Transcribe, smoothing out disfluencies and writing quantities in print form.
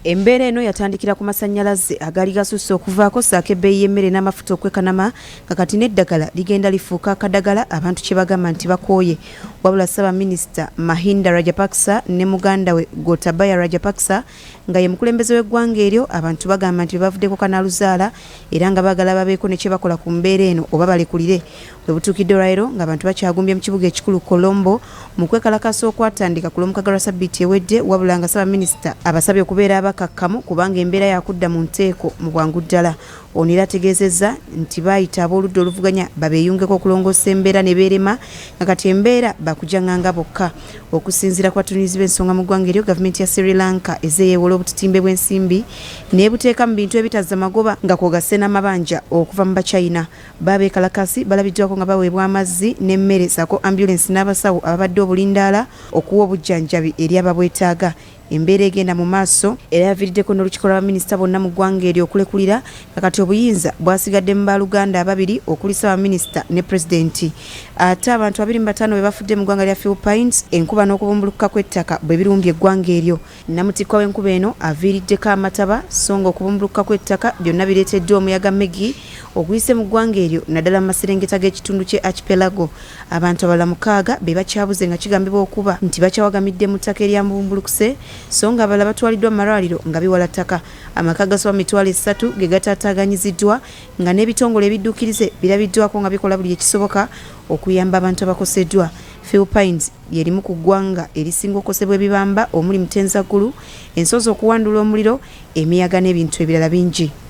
Embeera eno yatandikira ku masannyalaze agaali gasusse okuvaako saako ebbeeyi y'emmere n'amafuta okwekanama nga kati n'eddagala ligenda lifuuka akadagala abantu kye bagamba nti bakooye. Wabula Ssaabaminisita Mahinda Rajapaksa ne muganda we Gotabaya Rajapaksa nga ye mukulembeze w'eggwanga eryo abantu bagamba nti bavuddeko kanaaluzaala era nga baagala babeeko ne kye bakola ku mbeera eno oba balekulire. Bwe butuukidde olwaleero ng'abantu bakyagumbye mu kibuga ekikulu Colombo mu kwekalakasa okwatandika ku lw'omukaaga lwa ssabbiiti ewedde, wabula nga Ssaabaminisita abasabye okubeera abakakamu kubanga embeera yakudda mu nteeko mu bwangu ddala. Ono era ategeezezza nti baayita ab'oludda oluvuganya babeeyungeko okulongoosa embeera ne beerema nga kati embeera bakujanganga bokka. Okusinziira ku batunuulizi b'ensonga mu ggwanga eryo, gavumenti ya Sri Lanka ezeeyeewola obututimbe bw'ensimbi n'ebuteeka mu bintu ebitazza magoba nga kw'ogasse n'amabanja okuva mu Bachina. B'abeekalakasi balabiddwako nga baweebwa amazzi n'emmere ssaako ambulensi n'abasawo ababadde obulindaala okuwa obujjanjabi eri ababwetaaga. Embeera egenda mu maaso era yaviiriddeko n'olukiiko lw'abaminisita bonna mu ggwanga eryo okulekulira nga kati obuyinza bwasigadde mu baaluganda ababiri okuli Ssaabaminisita ne Pulezidenti. Ate abantu 25 be bafudde mu ggwanga lya Philippines enkuba n'okubumbulukuka kw'ettaka bwe birumbye eggwanga eryo. Namutikwa w'enkuba eno aviiriddeko amataba so nga okubumbulukuka kw'ettaka byonna bireeteddwa omuyaga Megi oguyise mu ggwanga eryo naddala mu maserengeta g'ekitundu kye Archipelago. Abantu abalala 6 be bakyabuze nga kigambibwa okuba nti bakyawagamidde mu ttaka eryamubumbulukuse so nga abalala batwaliddwa mu malwaliro nga biwala ttaka. Amaka gasoba mitwalo 3 ge gataataaganyiziddwa nga n'ebitongole ebidduukirize birabiddwako nga bikola buli ekisoboka okuyamba abantu abakoseddwa. Philippines yerimu ku ggwanga erisinga okukosebwa ebibamba omuli Mutenzaggulu, ensozi okuwandula omuliro, emiyaga n'ebintu ebirala bingi.